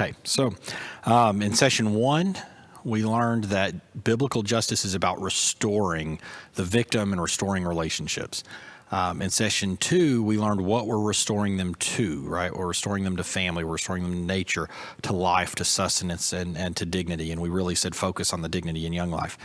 Okay, so in session 1, we learned that biblical justice is about restoring the victim and restoring relationships. In session 2, we learned what we're restoring them to, right? We're restoring them to family, we're restoring them to nature, to life, to sustenance, and to dignity. And we really said focus on the dignity in young life.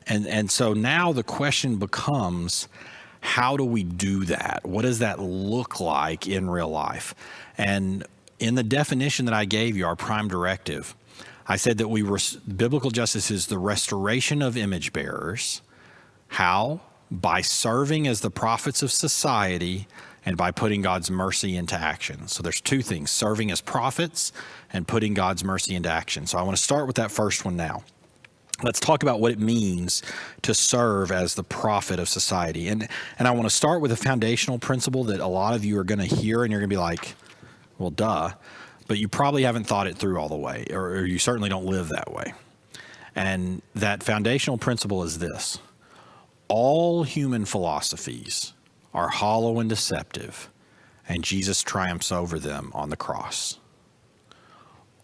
And so now the question becomes, how do we do that? What does that look like in real life? And in the definition that I gave you, our prime directive, I said that biblical justice is the restoration of image bearers. How? By serving as the prophets of society and by putting God's mercy into action. So there's two things, serving as prophets and putting God's mercy into action. So I want to start with that first one now. Let's talk about what it means to serve as the prophet of society. And I want to start with a foundational principle that a lot of you are going to hear and you're going to be like, well, duh, but you probably haven't thought it through all the way, or you certainly don't live that way. And that foundational principle is this: all human philosophies are hollow and deceptive, and Jesus triumphs over them on the cross.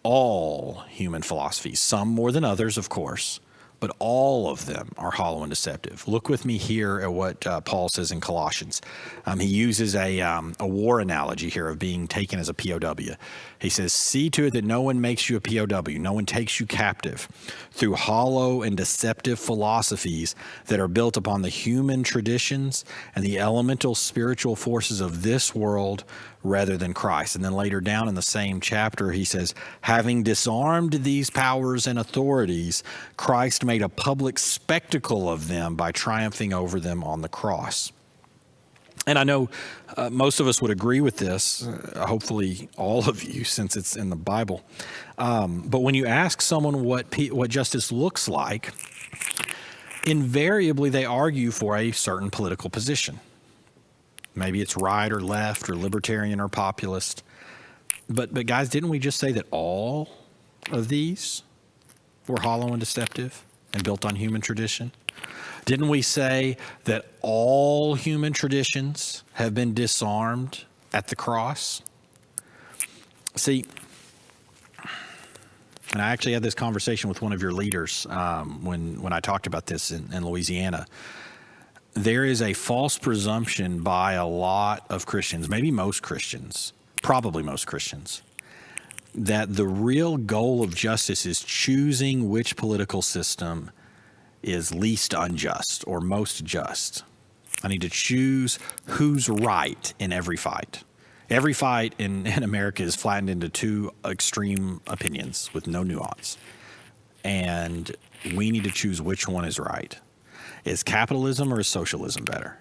All human philosophies, some more than others, of course, but all of them are hollow and deceptive. Look with me here at what Paul says in Colossians. He uses a war analogy here of being taken as a POW. He says, see to it that no one makes you a POW, no one takes you captive through hollow and deceptive philosophies that are built upon the human traditions and the elemental spiritual forces of this world rather than Christ. And then later down in the same chapter, he says, having disarmed these powers and authorities, Christ made a public spectacle of them by triumphing over them on the cross. And I know most of us would agree with this, hopefully all of you, since it's in the Bible. But when you ask someone what justice looks like, invariably they argue for a certain political position. Maybe it's right or left or libertarian or populist. But guys, didn't we just say that all of these were hollow and deceptive and built on human tradition? Didn't we say that all human traditions have been disarmed at the cross? See, and I actually had this conversation with one of your leaders when I talked about this in Louisiana. There is a false presumption by a lot of Christians, maybe most Christians, probably most Christians, that the real goal of justice is choosing which political system is least unjust or most just. I need to choose who's right in every fight. Every fight in America is flattened into two extreme opinions with no nuance. And we need to choose which one is right. Is capitalism or is socialism better?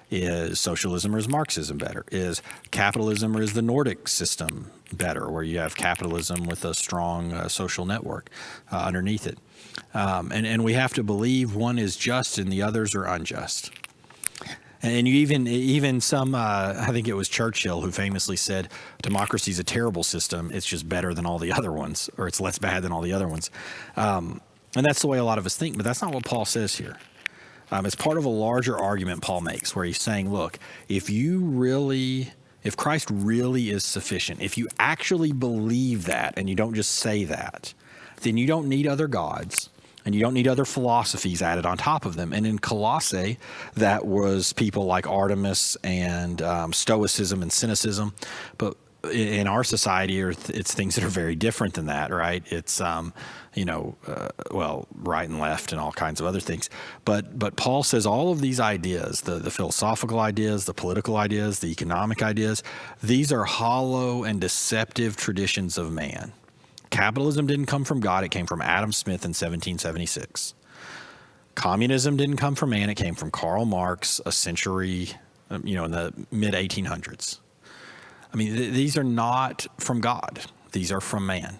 Is socialism or is Marxism better? Is capitalism or is the Nordic system better, where you have capitalism with a strong social network underneath it? And we have to believe one is just and the others are unjust. And you even some, I think it was Churchill who famously said, democracy is a terrible system. It's just better than all the other ones, or it's less bad than all the other ones. And that's the way a lot of us think, but that's not what Paul says here. It's part of a larger argument Paul makes, where he's saying, look, if Christ really is sufficient, if you actually believe that and you don't just say that, then you don't need other gods and you don't need other philosophies added on top of them. And in Colossae, that was people like Artemis and Stoicism and cynicism. But in our society, it's things that are very different than that, right? It's, right and left and all kinds of other things. But Paul says all of these ideas, the philosophical ideas, the political ideas, the economic ideas, these are hollow and deceptive traditions of man. Capitalism didn't come from God. It came from Adam Smith in 1776. Communism didn't come from man. It came from Karl Marx a century, in the mid-1800s. I mean, these are not from God. These are from man.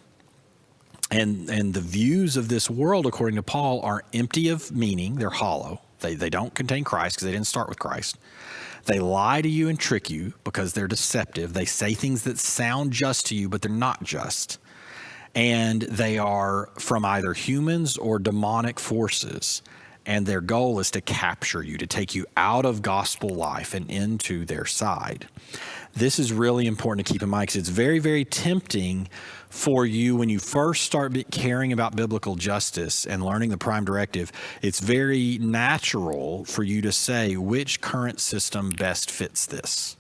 And the views of this world, according to Paul, are empty of meaning. They're hollow. They don't contain Christ because they didn't start with Christ. They lie to you and trick you because they're deceptive. They say things that sound just to you, but they're not just. And they are from either humans or demonic forces. And their goal is to capture you, to take you out of gospel life and into their side. This is really important to keep in mind because it's very, very tempting for you when you first start caring about biblical justice and learning the prime directive. It's very natural for you to say which current system best fits this.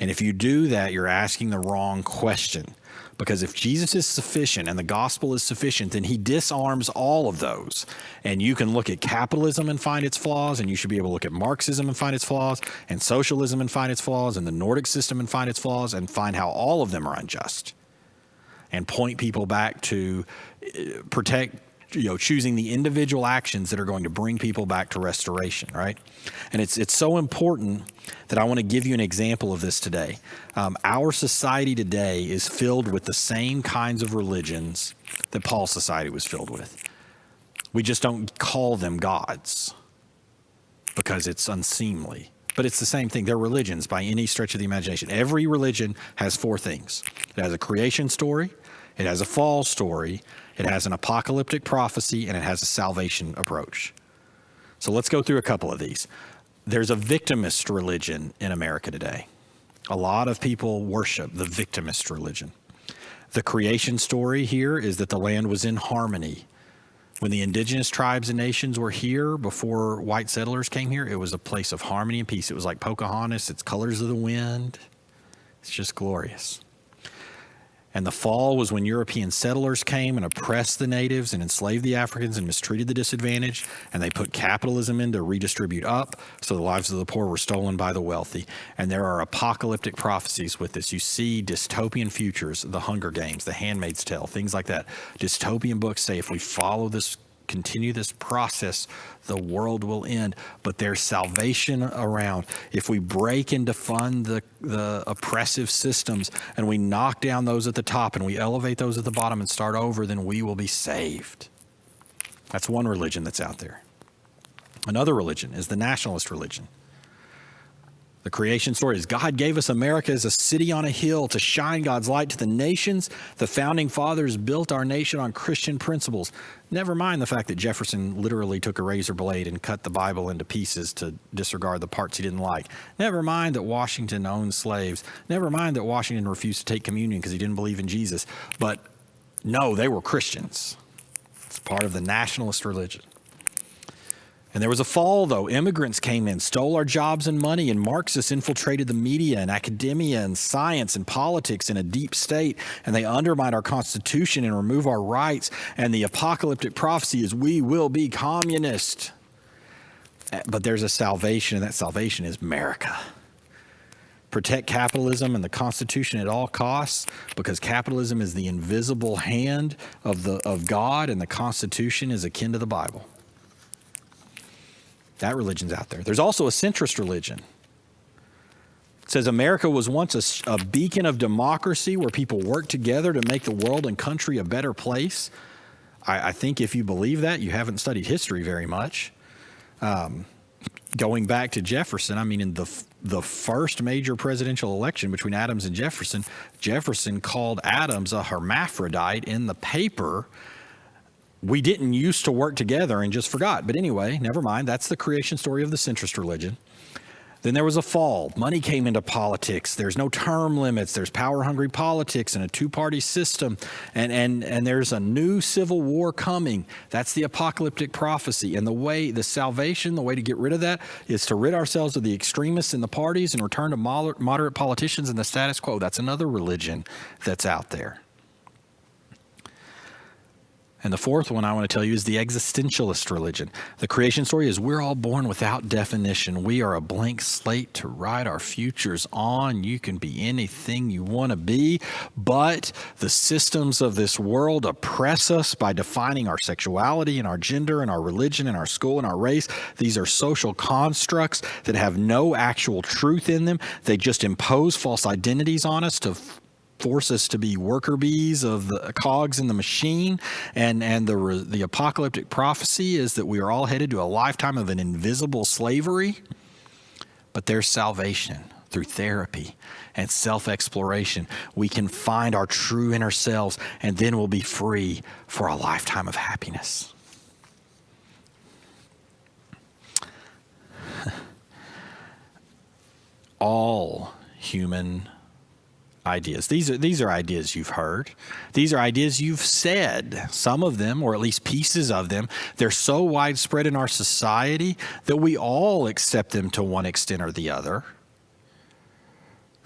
And if you do that, you're asking the wrong question. Because if Jesus is sufficient and the gospel is sufficient, then he disarms all of those. And you can look at capitalism and find its flaws, and you should be able to look at Marxism and find its flaws, and socialism and find its flaws, and the Nordic system and find its flaws, and find how all of them are unjust. And point people back to protect, choosing the individual actions that are going to bring people back to restoration, right? And it's so important that I want to give you an example of this today. Our society today is filled with the same kinds of religions that Paul's society was filled with. We just don't call them gods because it's unseemly. But it's the same thing. They're religions by any stretch of the imagination. Every religion has four things. It has a creation story, it has a fall story, it has an apocalyptic prophecy, and it has a salvation approach. So let's go through a couple of these. There's a victimist religion in America today. A lot of people worship the victimist religion. The creation story here is that the land was in harmony. When the indigenous tribes and nations were here before white settlers came here, it was a place of harmony and peace. It was like Pocahontas, it's colors of the wind. It's just glorious. And the fall was when European settlers came and oppressed the natives and enslaved the Africans and mistreated the disadvantaged, and they put capitalism in to redistribute up, so the lives of the poor were stolen by the wealthy. And there are apocalyptic prophecies with this. You see dystopian futures, the Hunger Games, the Handmaid's Tale, things like that. Dystopian books say if we follow this, continue this process, the world will end. But there's salvation around. If we break and defund the oppressive systems and we knock down those at the top and we elevate those at the bottom and start over, then we will be saved. That's one religion that's out there. Another religion is the nationalist religion. The creation story is God gave us America as a city on a hill to shine God's light to the nations. The founding fathers built our nation on Christian principles. Never mind the fact that Jefferson literally took a razor blade and cut the Bible into pieces to disregard the parts he didn't like. Never mind that Washington owned slaves. Never mind that Washington refused to take communion because he didn't believe in Jesus. But no, they were Christians. It's part of the nationalist religion. And there was a fall, though. Immigrants came in, stole our jobs and money, and Marxists infiltrated the media and academia and science and politics in a deep state, and they undermine our Constitution and remove our rights. And the apocalyptic prophecy is we will be communist. But there's a salvation, and that salvation is America. Protect capitalism and the Constitution at all costs, because capitalism is the invisible hand of God, and the Constitution is akin to the Bible. That religion's out there. There's also a centrist religion. It says America was once a beacon of democracy where people worked together to make the world and country a better place. I think if you believe that, you haven't studied history very much. Going back to Jefferson, I mean, in the first major presidential election between Adams and Jefferson, Jefferson called Adams a hermaphrodite in the paper. We didn't used to work together and just forgot. But anyway, never mind. That's the creation story of the centrist religion. Then there was a fall. Money came into politics. There's no term limits. There's power-hungry politics and a two-party system. And there's a new civil war coming. That's the apocalyptic prophecy. And the salvation, the way to get rid of that is to rid ourselves of the extremists in the parties and return to moderate politicians and the status quo. That's another religion that's out there. And the fourth one I want to tell you is the existentialist religion. The creation story is we're all born without definition. We are a blank slate to write our futures on. You can be anything you want to be, but the systems of this world oppress us by defining our sexuality and our gender and our religion and our school and our race. These are social constructs that have no actual truth in them. They just impose false identities on us to force us to be worker bees of the cogs in the machine. And the apocalyptic prophecy is that we are all headed to a lifetime of an invisible slavery. But there's salvation through therapy and self-exploration. We can find our true inner selves, and then we'll be free for a lifetime of happiness. All human ideas. These are ideas you've heard. These are ideas you've said. Some of them, or at least pieces of them, they're so widespread in our society that we all accept them to one extent or the other.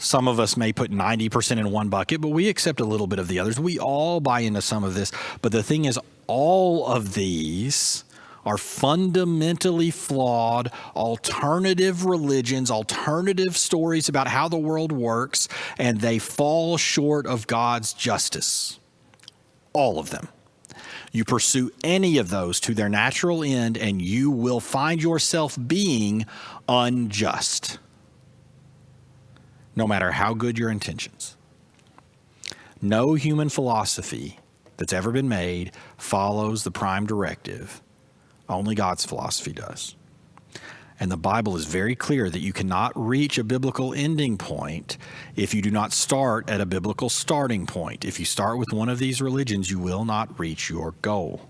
Some of us may put 90% in one bucket, but we accept a little bit of the others. We all buy into some of this. But the thing is, all of these are fundamentally flawed alternative religions, alternative stories about how the world works, and they fall short of God's justice. All of them. You pursue any of those to their natural end, and you will find yourself being unjust, no matter how good your intentions. No human philosophy that's ever been made follows the prime directive. Only God's philosophy does. And the Bible is very clear that you cannot reach a biblical ending point if you do not start at a biblical starting point. If you start with one of these religions, you will not reach your goal.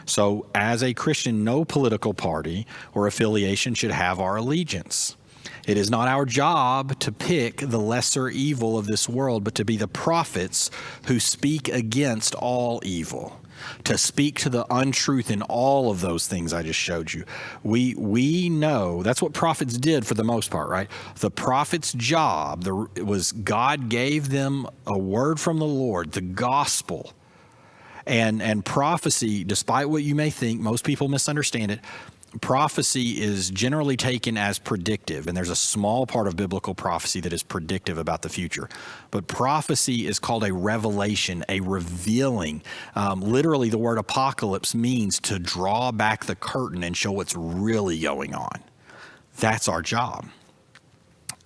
So as a Christian, no political party or affiliation should have our allegiance. It is not our job to pick the lesser evil of this world, but to be the prophets who speak against all evil, to speak to the untruth in all of those things I just showed you. We know that's what prophets did for the most part, right? The prophet's job was God gave them a word from the Lord, the gospel. And prophecy, despite what you may think, most people misunderstand it. Prophecy is generally taken as predictive, and there's a small part of biblical prophecy that is predictive about the future. But prophecy is called a revelation, a revealing. Literally, the word apocalypse means to draw back the curtain and show what's really going on. That's our job.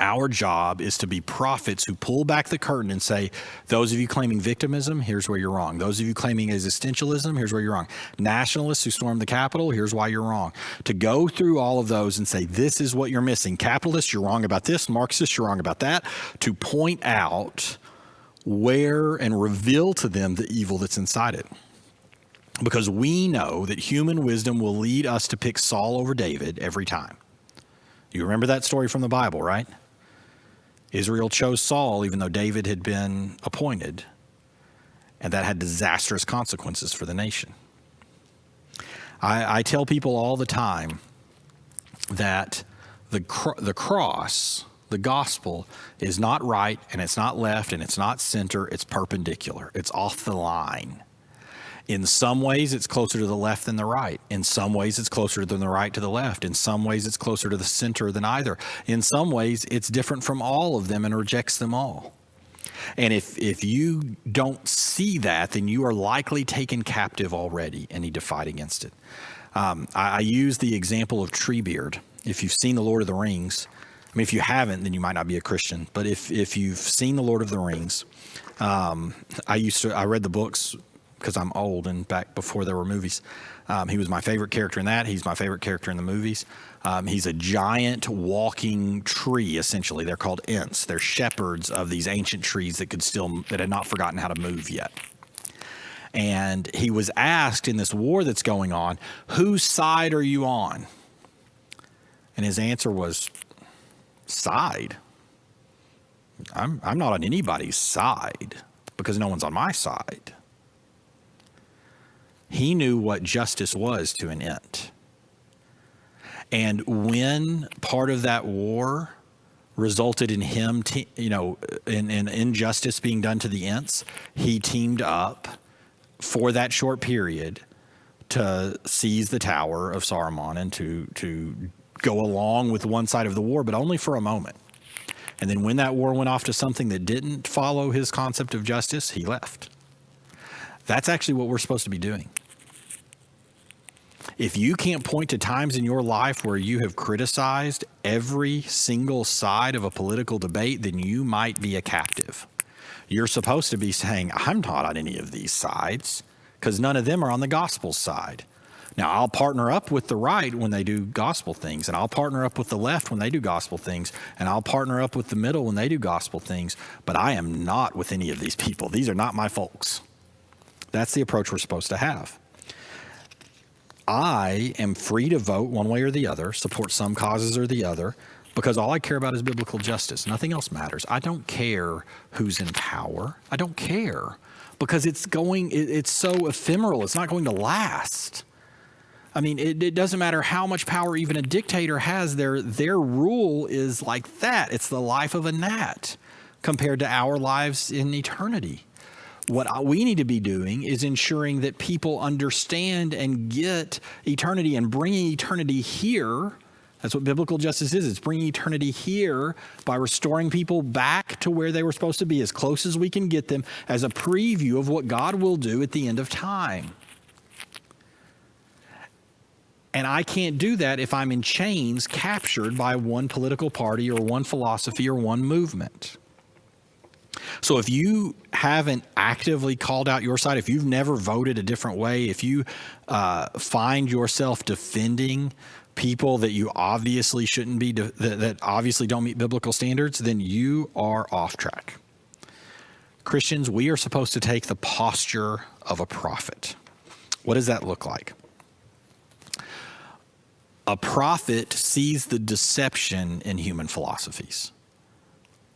Our job is to be prophets who pull back the curtain and say, those of you claiming victimism, here's where you're wrong. Those of you claiming existentialism, here's where you're wrong. Nationalists who stormed the Capitol, here's why you're wrong. To go through all of those and say, this is what you're missing. Capitalists, you're wrong about this. Marxists, you're wrong about that. To point out where and reveal to them the evil that's inside it. Because we know that human wisdom will lead us to pick Saul over David every time. You remember that story from the Bible, right? Israel chose Saul even though David had been appointed, and that had disastrous consequences for the nation. I tell people all the time that the cross, the gospel, is not right, and it's not left, and it's not center, it's perpendicular. It's off the line. In some ways, it's closer to the left than the right. In some ways, it's closer than the right to the left. In some ways, it's closer to the center than either. In some ways, it's different from all of them and rejects them all. And if you don't see that, then you are likely taken captive already and need to fight against it. I use the example of Treebeard. If you've seen The Lord of the Rings, I mean, if you haven't, then you might not be a Christian. But if you've seen The Lord of the Rings, I read the books because I'm old and back before there were movies. He was my favorite character in that. He's my favorite character in the movies. He's a giant walking tree, essentially. They're called Ents. They're shepherds of these ancient trees that had not forgotten how to move yet. And he was asked in this war that's going on, whose side are you on? And his answer was, side? I'm not on anybody's side because no one's on my side. He knew what justice was to an Ent. And when part of that war resulted in him, in injustice being done to the Ents, he teamed up for that short period to seize the Tower of Saruman and to go along with one side of the war, but only for a moment. And then when that war went off to something that didn't follow his concept of justice, he left. That's actually what we're supposed to be doing. If you can't point to times in your life where you have criticized every single side of a political debate, then you might be a captive. You're supposed to be saying, I'm not on any of these sides, because none of them are on the gospel side. Now, I'll partner up with the right when they do gospel things, and I'll partner up with the left when they do gospel things, and I'll partner up with the middle when they do gospel things, but I am not with any of these people. These are not my folks. That's the approach we're supposed to have. I am free to vote one way or the other, support some causes or the other, because all I care about is biblical justice. Nothing else matters. I don't care who's in power. I don't care because it's so ephemeral. It's not going to last. I mean, it doesn't matter how much power even a dictator has. Their rule is like that. It's the life of a gnat compared to our lives in eternity. What we need to be doing is ensuring that people understand and get eternity and bringing eternity here. That's what biblical justice is. It's bringing eternity here by restoring people back to where they were supposed to be, as close as we can get them, as a preview of what God will do at the end of time. And I can't do that if I'm in chains captured by one political party or one philosophy or one movement. So if you haven't actively called out your side, if you've never voted a different way, if you find yourself defending people that you obviously shouldn't be, that obviously don't meet biblical standards, then you are off track. Christians, we are supposed to take the posture of a prophet. What does that look like? A prophet sees the deception in human philosophies.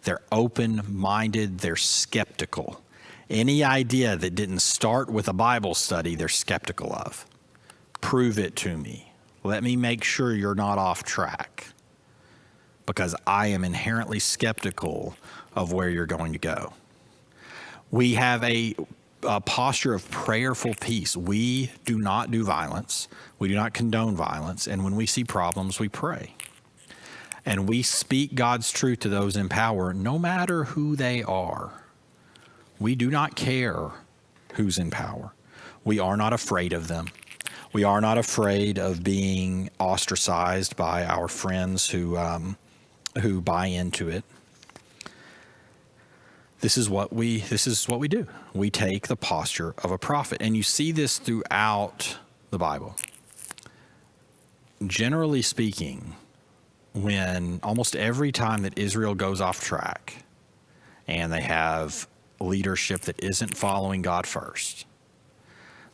They're open-minded, they're skeptical. Any idea that didn't start with a Bible study, they're skeptical of. Prove it to me. Let me make sure you're not off track, because I am inherently skeptical of where you're going to go. We have a posture of prayerful peace. We do not do violence. We do not condone violence. And when we see problems, we pray. And we speak God's truth to those in power, no matter who they are. We do not care who's in power. We are not afraid of them. We are not afraid of being ostracized by our friends who buy into it. This is what we do. We take the posture of a prophet. And you see this throughout the Bible. Generally speaking, when almost every time that Israel goes off track and they have leadership that isn't following God first,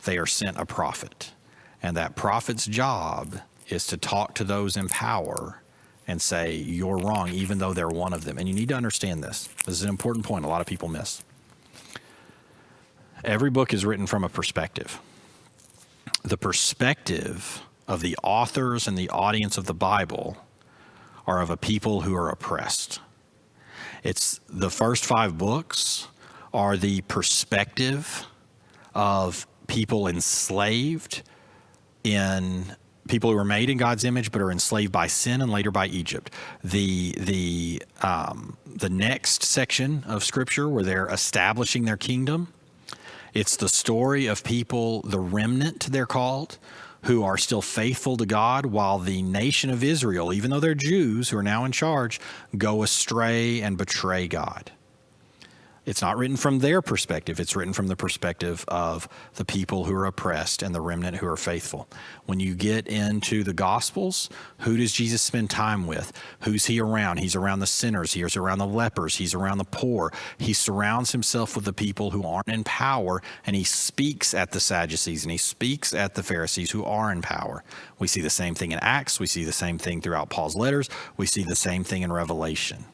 they are sent a prophet. And that prophet's job is to talk to those in power and say, you're wrong, even though they're one of them. And you need to understand this. This is an important point a lot of people miss. Every book is written from a perspective. The perspective of the authors and the audience of the Bible are of a people who are oppressed. It's the first 5 books are the perspective of people enslaved in people who were made in God's image but are enslaved by sin and later by Egypt. The next section of Scripture where they're establishing their kingdom, it's the story of people, the remnant they're called, who are still faithful to God while the nation of Israel, even though they're Jews who are now in charge, go astray and betray God. It's not written from their perspective. It's written from the perspective of the people who are oppressed and the remnant who are faithful. When you get into the Gospels, who does Jesus spend time with? Who's he around? He's around the sinners. He's around the lepers. He's around the poor. He surrounds himself with the people who aren't in power, and he speaks at the Sadducees, and he speaks at the Pharisees who are in power. We see the same thing in Acts. We see the same thing throughout Paul's letters. We see the same thing in Revelation.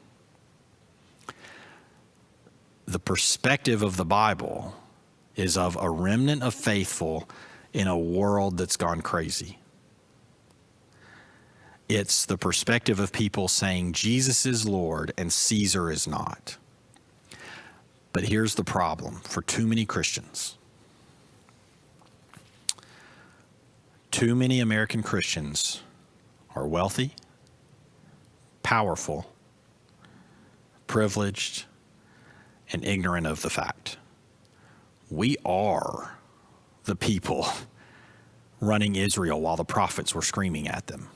The perspective of the Bible is of a remnant of faithful in a world that's gone crazy. It's the perspective of people saying Jesus is Lord and Caesar is not. But here's the problem for too many Christians. Too many American Christians are wealthy, powerful, privileged, and ignorant of the fact. We are the people running Israel while the prophets were screaming at them.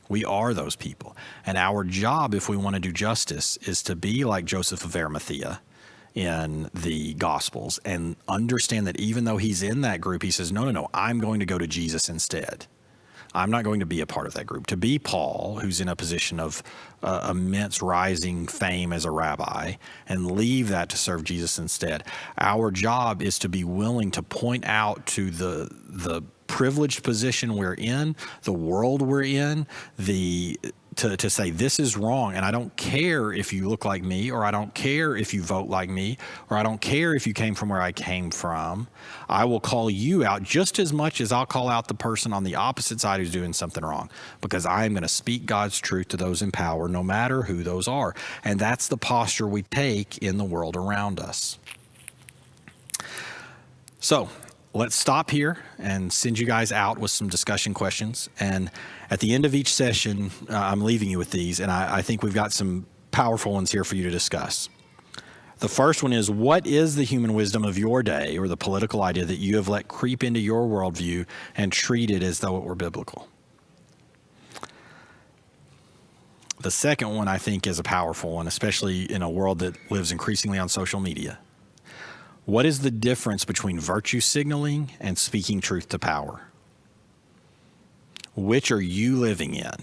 We are those people. And our job, if we want to do justice, is to be like Joseph of Arimathea in the Gospels and understand that even though he's in that group, he says, no, I'm going to go to Jesus instead. I'm not going to be a part of that group. To be Paul, who's in a position of immense rising fame as a rabbi, and leave that to serve Jesus instead. Our job is to be willing to point out to the privileged position we're in, the world we're in, the to say this is wrong, and I don't care if you look like me, or I don't care if you vote like me, or I don't care if you came from where I came from. I will call you out just as much as I'll call out the person on the opposite side who's doing something wrong, because I am going to speak God's truth to those in power, no matter who those are. And that's the posture we take in the world around us. So let's stop here and send you guys out with some discussion questions. And at the end of each session, I'm leaving you with these, and I think we've got some powerful ones here for you to discuss. The first one is, what is the human wisdom of your day, or the political idea that you have let creep into your worldview and treat it as though it were biblical? The second one, I think, is a powerful one, especially in a world that lives increasingly on social media. What is the difference between virtue signaling and speaking truth to power? Which are you living in?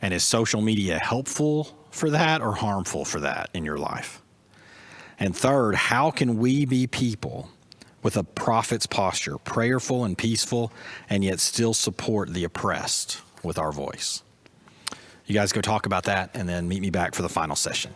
And is social media helpful for that or harmful for that in your life? And third, how can we be people with a prophet's posture, prayerful and peaceful, and yet still support the oppressed with our voice? You guys go talk about that, and then meet me back for the final session.